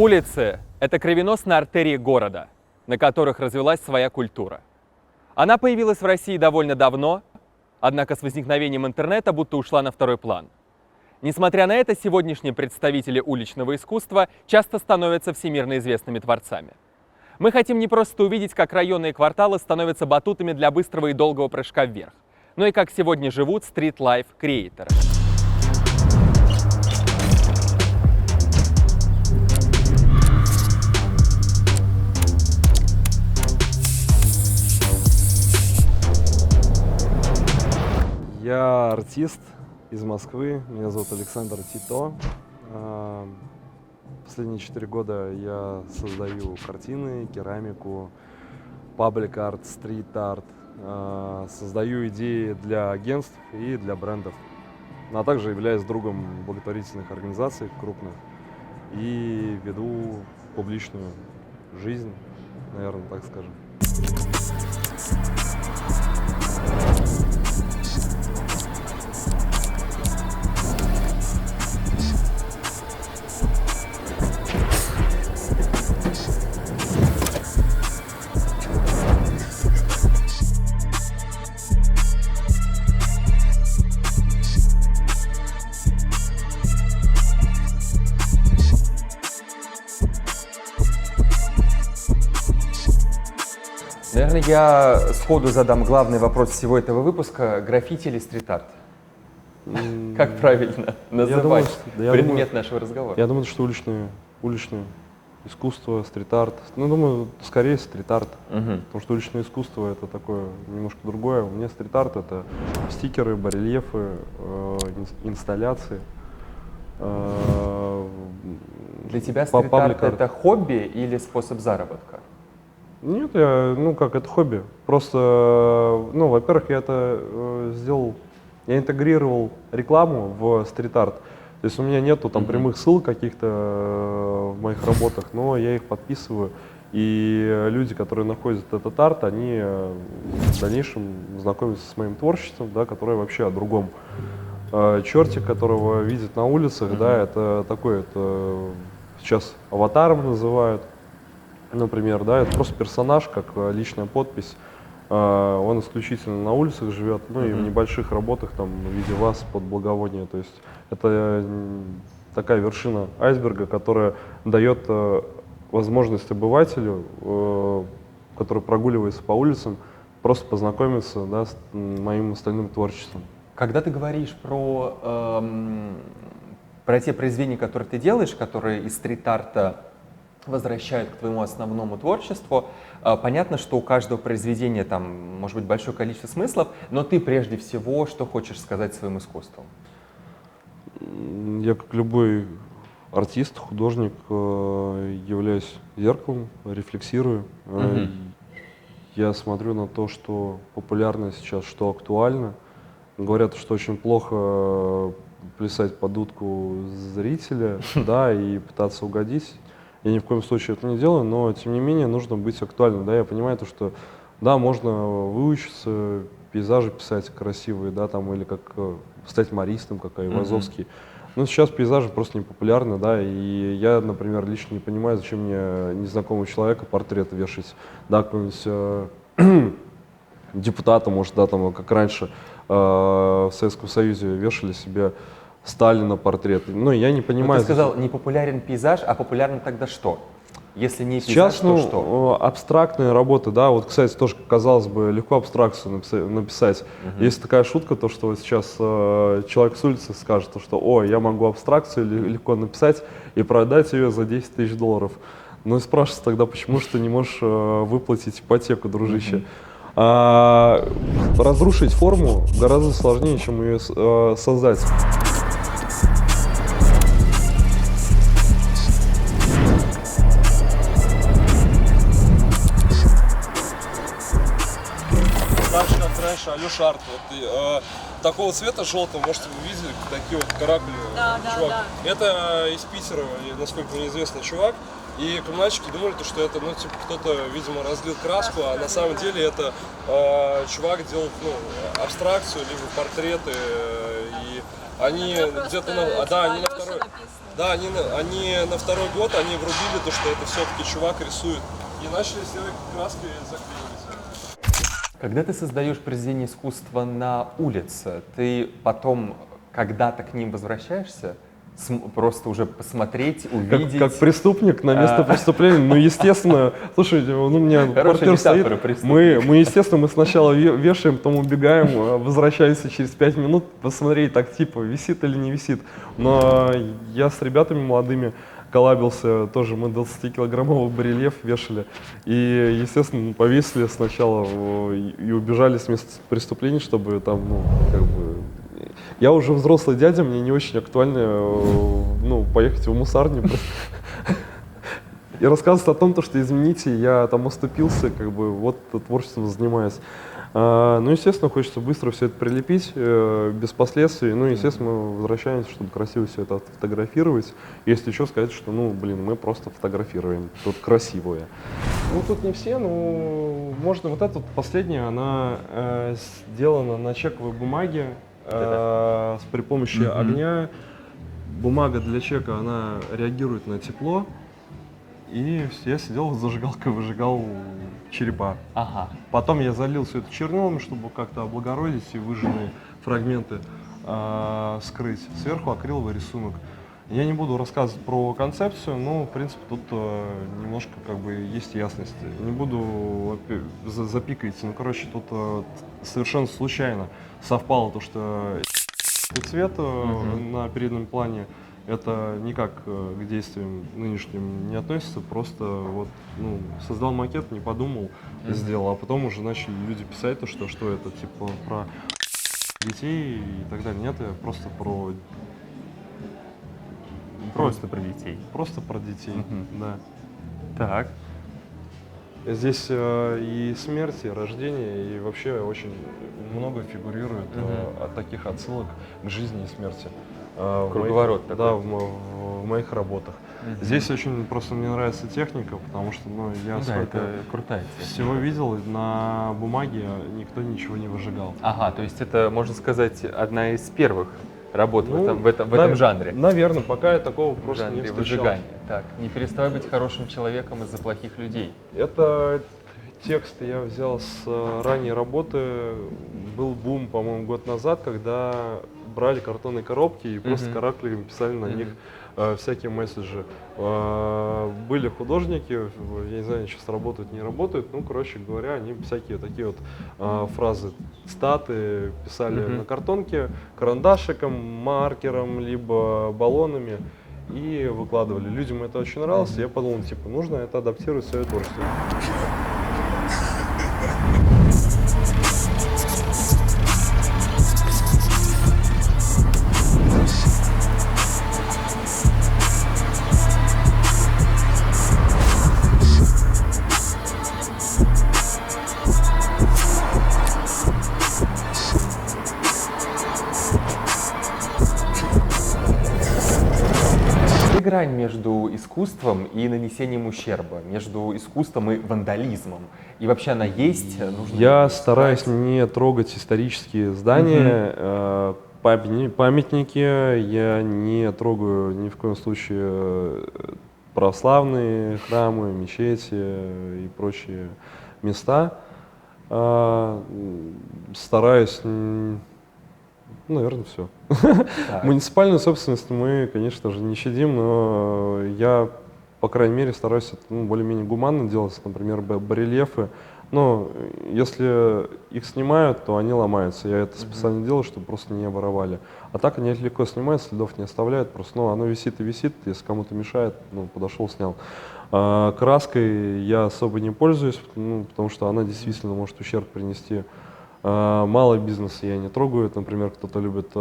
Улицы – это кровеносные артерии города, на которых развилась своя культура. Она появилась в России довольно давно, однако с возникновением интернета будто ушла на второй план. Несмотря на это, сегодняшние представители уличного искусства часто становятся всемирно известными творцами. Мы хотим не просто увидеть, как районы и кварталы становятся батутами для быстрого и долгого прыжка вверх, но и как сегодня живут стрит-лайф-креаторы. Я артист из Москвы, меня зовут Александр Тито. Последние 4 года я создаю картины, керамику, паблик-арт, стрит-арт, создаю идеи для агентств и для брендов, а также являюсь другом благотворительных организаций крупных и веду публичную жизнь, наверное, так скажем. Наверное, я сходу задам главный вопрос всего этого выпуска: граффити или стрит-арт? Как правильно называть предмет нашего разговора? Я думаю, что уличное искусство, стрит-арт. Ну, думаю, скорее стрит-арт. Потому что уличное искусство — это такое немножко другое. У меня стрит-арт — это стикеры, барельефы, инсталляции. Для тебя стрит-арт — это хобби или способ заработка? Нет, это хобби. Просто, во-первых, я это сделал, я интегрировал рекламу в стрит-арт. То есть у меня нету там прямых ссылок каких-то в моих работах, но я их подписываю. И люди, которые находят этот арт, они в дальнейшем знакомятся с моим творчеством, да, которое вообще о другом. Чертик, которого видят на улицах, да, это такой, это сейчас аватаром называют. Например, да, это просто персонаж, как личная подпись. Он исключительно на улицах живет, и в небольших работах там в виде ваз под благовоние. То есть это такая вершина айсберга, которая дает возможность обывателю, который прогуливается по улицам, просто познакомиться, да, с моим остальным творчеством. Когда ты говоришь про те произведения, которые ты делаешь, которые из стрит-арта возвращают к твоему основному творчеству, понятно, что у каждого произведения там может быть большое количество смыслов, но ты прежде всего что хочешь сказать своим искусством? Я, как любой артист, художник, являюсь зеркалом, рефлексирую. Я смотрю на то, что популярно сейчас, что актуально. Говорят, что очень плохо плясать под дудку зрителя, да, и пытаться угодить. Я ни в коем случае это не делаю, но тем не менее нужно быть актуальным. Да? Я понимаю, что да, можно выучиться, пейзажи писать красивые, да, там, или как стать маристом, как Айвазовский. Но сейчас пейзажи просто не популярны, да, и я, например, лично не понимаю, зачем мне незнакомого человека портрет вешать, да, какого-нибудь депутата, может, да, там, как раньше в Советском Союзе вешали себе Сталина портрет. Я не понимаю. Ты сказал, не популярен пейзаж, а популярен тогда что? Если не пейзаж, сейчас, то что? Абстрактные работы, да, вот, кстати, тоже, казалось бы, легко абстракцию написать. Есть такая шутка, то, что вот сейчас человек с улицы скажет, что, я могу абстракцию легко написать и продать ее за 10 тысяч долларов. Ну и спрашивается тогда, почему же ты не можешь выплатить ипотеку, дружище? Разрушить форму гораздо сложнее, чем ее создать. Алёша Арт. Вот, такого цвета желтого, может, вы видели, такие вот каракули. Да, чувак. да. Это из Питера, насколько мне известно, чувак. И коммунальщики думали, что это, кто-то, видимо, разлил краску, а на самом деле это чувак делал, абстракцию, либо портреты. И они где-то они на второй. Да, они на второй год, они врубили то, что это все-таки чувак рисует. И начали серой краской заклеивать. Когда ты создаешь произведение искусства на улице, ты потом когда-то к ним возвращаешься? Просто уже посмотреть, увидеть? Как преступник на место преступления, ну, естественно, слушайте, ну, у меня Хорошая квартира стоит, метафора, преступник. мы, естественно, мы сначала вешаем, потом убегаем, возвращаемся через 5 минут, посмотреть, так, типа, висит или не висит. Но я с ребятами молодыми коллабился, тоже мы 20-килограммовый барельеф вешали, и, естественно, повесили сначала и убежали с места преступления, чтобы там, ну, как бы... Я уже взрослый дядя, мне не очень актуально, ну, поехать в мусарню и рассказывать о том, что, извините, я там оступился, как бы, вот творчеством занимаюсь. Ну, естественно, хочется быстро все это прилепить, без последствий. Ну, естественно, мы возвращаемся, чтобы красиво все это отфотографировать. Если еще сказать, что, ну, блин, мы просто фотографируем, тут красивое. Ну, тут не все, но можно вот эта вот последняя, она сделана на чековой бумаге, при помощи огня. Бумага для чека, она реагирует на тепло. И я сидел с зажигалкой, выжигал черепа. Ага. Потом я залил все это чернилами, чтобы как-то облагородить и выжженные фрагменты скрыть. Сверху акриловый рисунок. Я не буду рассказывать про концепцию, но, в принципе, тут немножко как бы есть ясность. Не буду запикать, ну, короче, тут совершенно случайно совпало то, что цвет на переднем плане, это никак к действиям нынешним не относится, просто вот, ну, создал макет, не подумал, сделал, а потом уже начали люди писать то, что это, типа, про детей и так далее. Нет, я просто про... Просто про детей. Просто про детей, да. Так. Здесь и смерть, и рождение, и вообще очень много фигурирует таких отсылок к жизни и смерти. Круговорот такой. Да, в моих работах. Здесь очень просто мне нравится техника, потому что, ну, я сколько это крутая техника. всего видел, на бумаге никто ничего не выжигал. Ага, то есть это, можно сказать, одна из первых работ Ну, в этом жанре. Наверное, пока я такого В просто не жанре встречал. выжигания. Так, не переставай быть хорошим человеком из-за плохих людей. Это текст я взял с ранней работы. Был бум, по-моему, год назад, когда брали картонные коробки и просто каракулями писали на них всякие месседжи. Были художники, я не знаю, сейчас работают, не работают, ну, короче говоря, они всякие такие вот фразы, статы писали на картонке карандашиком, маркером, либо баллонами и выкладывали. Людям это очень нравилось, и я подумал, типа, нужно это адаптировать в свое творчество. Грань между искусством и нанесением ущерба, между искусством и вандализмом. И вообще она есть? Нужно Я стараюсь не трогать исторические здания, памятники. Я не трогаю ни в коем случае православные храмы, мечети и прочие места. Стараюсь... Ну, наверное, все. Муниципальную собственность мы, конечно же, не щадим, но я, по крайней мере, стараюсь это, ну, более-менее гуманно делать, например, барельефы. Но если их снимают, то они ломаются. Я это специально делаю, чтобы просто не воровали. А так они легко снимают, следов не оставляют. Просто, ну, оно висит и висит, если кому-то мешает, ну, подошел, снял. Краской я особо не пользуюсь, ну, потому что она действительно может ущерб принести. Малый бизнес я не трогаю. Например, кто-то любит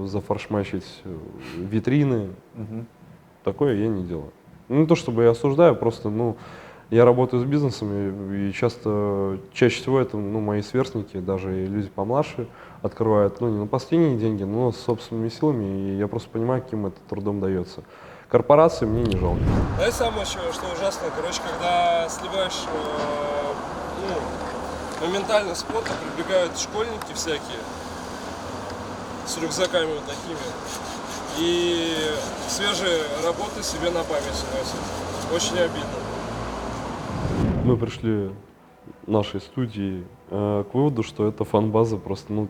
зафаршмачить витрины. Такое я не делаю. Не то чтобы я осуждаю, просто, ну, я работаю с бизнесом, и чаще всего это, ну, мои сверстники, даже и люди помладше открывают, ну, не на последние деньги, но с собственными силами, и я просто понимаю, каким это трудом дается. Корпорации мне не жалко. Знаете, самое что ужасное, короче, когда сливаешь, моментально с пота прибегают школьники всякие с рюкзаками вот такими. и свежие работы себе на память носят. Очень обидно. Мы пришли нашей студии к выводу, что это фан-база просто, ну,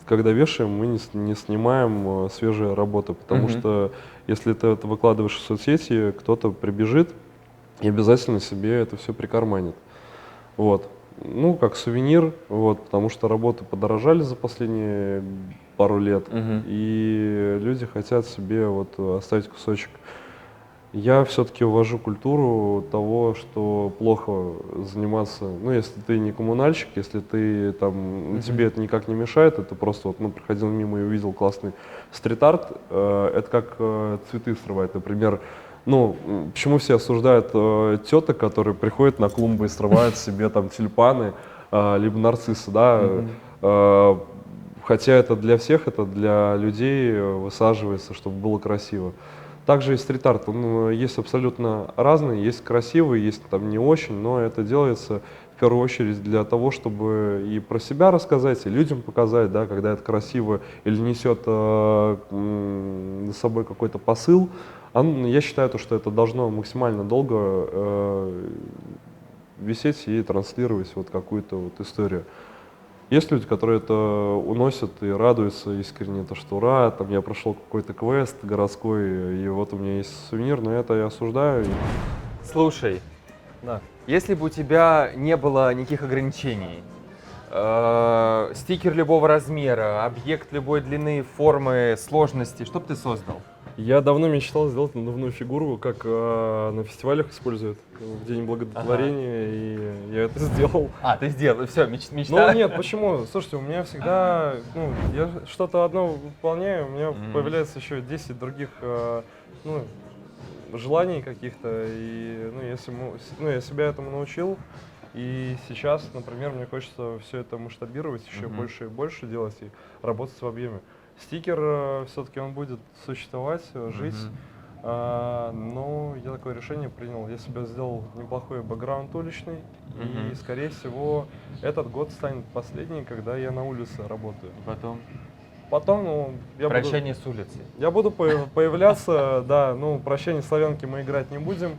когда вешаем, мы не снимаем свежие работы, потому что если ты это выкладываешь в соцсети, кто-то прибежит и обязательно себе это все прикарманит. Вот. Ну, как сувенир, вот, потому что работы подорожали за последние пару лет, и люди хотят себе вот оставить кусочек. Я все-таки увожу культуру того, что плохо заниматься, ну, если ты не коммунальщик, если ты там, тебе это никак не мешает, это просто вот, ну, проходил мимо и увидел классный стрит-арт, это как цветы срывать, например. Ну, почему все осуждают теток, которые приходят на клумбы и срывают себе там тюльпаны, либо нарциссы, да, хотя это для всех, это для людей высаживается, чтобы было красиво. Также и стрит-арт, он есть абсолютно разный, есть красивый, есть там не очень, но это делается в первую очередь для того, чтобы и про себя рассказать, и людям показать, да, когда это красиво или несет за собой какой-то посыл. Я считаю, что это должно максимально долго висеть и транслировать вот какую-то вот историю. Есть люди, которые это уносят и радуются искренне, то что ура, там я прошел какой-то квест городской, и вот у меня есть сувенир, но это я осуждаю. Слушай, Да. если бы у тебя не было никаких ограничений, стикер любого размера, объект любой длины, формы, сложности, что бы ты создал? Я давно мечтал сделать надувную фигуру, как на фестивалях используют в День Благотворения, и я это сделал. А, ты сделал, все, мечта. Ну нет, почему? Слушайте, у меня всегда, ну, я что-то одно выполняю, у меня появляется еще 10 других, ну, желаний каких-то, и, я себя этому научил, и сейчас, например, мне хочется все это масштабировать, еще больше и больше делать, и работать в объеме. Стикер все-таки он будет существовать, жить, но я такое решение принял. Я себе сделал неплохой бэкграунд уличный, и, скорее всего, этот год станет последний, когда я на улице работаю. Потом, ну, Прощание с улицы. я буду появляться, да, ну, «Прощание славянки» мы играть не будем,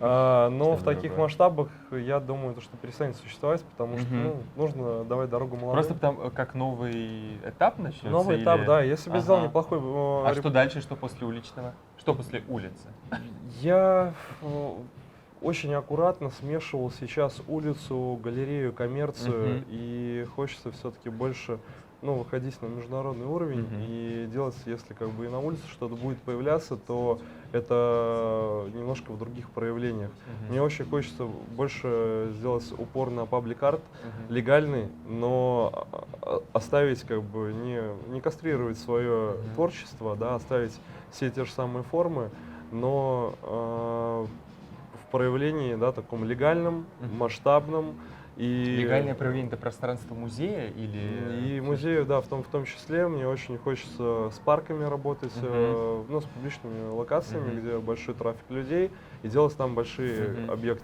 но в таких масштабах, я думаю, что перестанет существовать, потому что, ну, нужно давать дорогу молодым. Просто там как новый этап начнется? Новый этап, да. Я себе сделал неплохой... А что дальше, что после уличного? Что после улицы? Я очень аккуратно смешивал сейчас улицу, галерею, коммерцию, и хочется все-таки больше, ну, выходить на международный уровень и делать, если как бы и на улице что-то будет появляться, то это немножко в других проявлениях. Мне очень хочется больше сделать упор на паблик-арт, легальный, но оставить как бы не кастрировать свое творчество, да, оставить все те же самые формы, но в проявлении, да, таком легальном, масштабном. И легальное проявление — это пространство музея или... И музею, да, в том числе. Мне очень хочется с парками работать, ну, с публичными локациями, где большой трафик людей, и делать там большие объекты.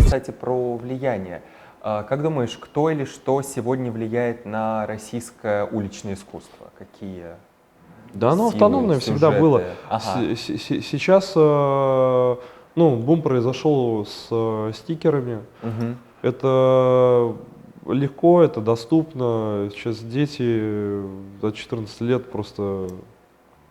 Кстати, про влияние. Как думаешь, кто или что сегодня влияет на российское уличное искусство? Какие Да, оно силы, автономное всегда сюжеты? было. Ага. Сейчас, ну, бум произошел с стикерами. Это легко, это доступно. Сейчас дети до 14 лет просто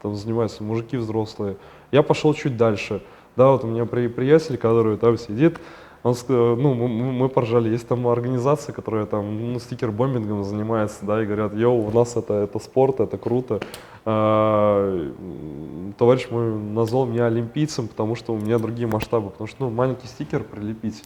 там занимаются, мужики взрослые. Я пошел чуть дальше. Да, вот у меня приятель, который там сидит, он сказал, ну, мы поржали, есть там организация, которая там, ну, стикер-бомбингом занимается, да, и говорят, йоу, у нас это спорт, это круто. Товарищ мой назвал меня олимпийцем, потому что у меня другие масштабы, потому что, ну, маленький стикер прилепить,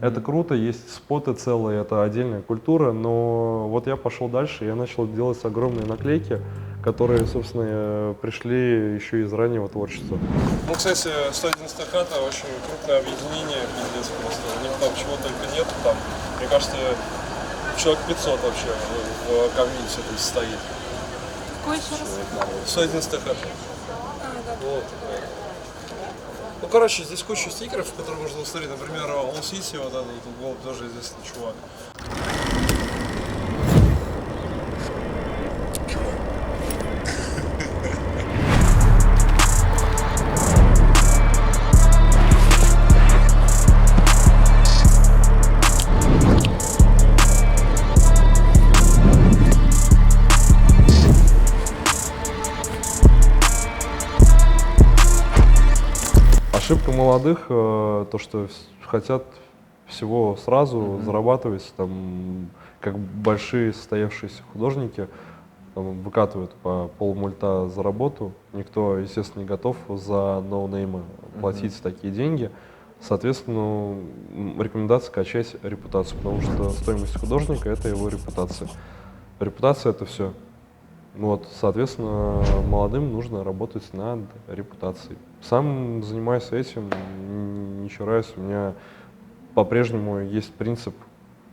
это круто, есть споты целые, это отдельная культура, но вот я пошел дальше, я начал делать огромные наклейки, которые, собственно, пришли еще из раннего творчества. Ну, кстати, 111 хата очень крупное объединение, пиздец просто. У них там чего только нет, там, мне кажется, человек 500 вообще в комьюнити там стоит. Какой еще раз? 111 хата. Вот. Ну, короче, здесь куча стикеров, которые можно посмотреть. Например, All City, вот этот был тоже известный чувак. Ошибка молодых, то, что хотят всего сразу зарабатывать, там, как большие состоявшиеся художники, там, выкатывают по полмульта за работу. Никто, естественно, не готов за ноунеймы платить такие деньги. Соответственно, рекомендация качать репутацию, потому что стоимость художника — это его репутация. Репутация — это все. Вот, соответственно, молодым нужно работать над репутацией. Сам занимаюсь этим, не чураюсь. У меня по-прежнему есть принцип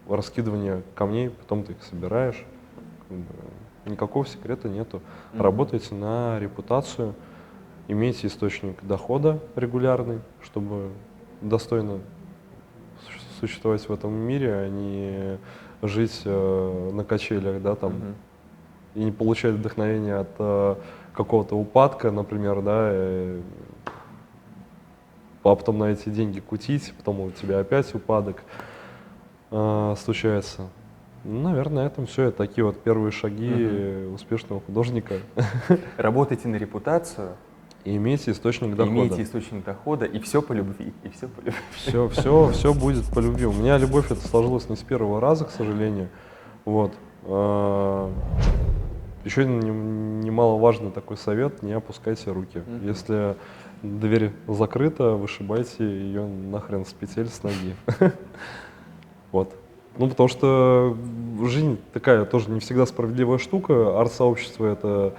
раскидывания камней, потом ты их собираешь. Никакого секрета нету. Работайте на репутацию, имейте источник дохода регулярный, чтобы достойно существовать в этом мире, а не жить на качелях, да, там. И не получать вдохновение от какого-то упадка, например, да, а потом на эти деньги кутить, потом у тебя опять упадок случается. Ну, наверное, на этом все. Это такие вот первые шаги успешного художника. Работайте на репутацию, И имейте источник дохода. имейте источник дохода, и все по любви, и все по любви. Все будет по любви. У меня любовь это сложилась не с первого раза, к сожалению. Вот. Еще немаловажный такой совет: не опускайте руки. Если дверь закрыта, вышибайте ее нахрен с петель, с ноги. Вот. Ну, потому что жизнь такая тоже не всегда справедливая штука. Арт-сообщество — это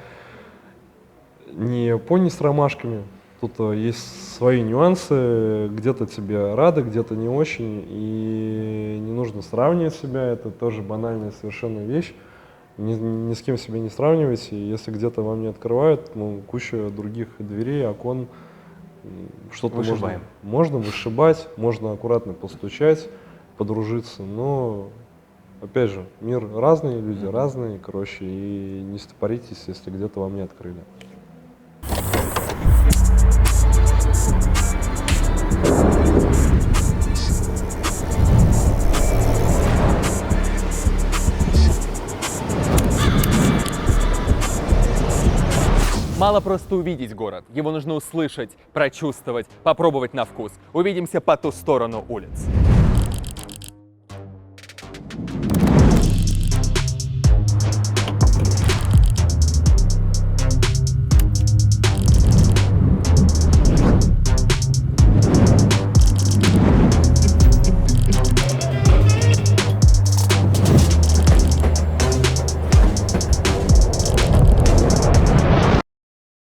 не пони с ромашками. Тут есть свои нюансы. Где-то тебе рады, где-то не очень. И не нужно сравнивать себя. Это тоже банальная совершенно вещь. Ни с кем себя не сравнивайте. Если где-то вам не открывают, ну, куча других дверей, окон, что-то можно вышибать, можно аккуратно постучать, подружиться. Но, опять же, мир разный, люди разные, короче, и не стопоритесь, если где-то вам не открыли. Мало просто увидеть город, его нужно услышать, прочувствовать, попробовать на вкус. Увидимся по ту сторону улиц.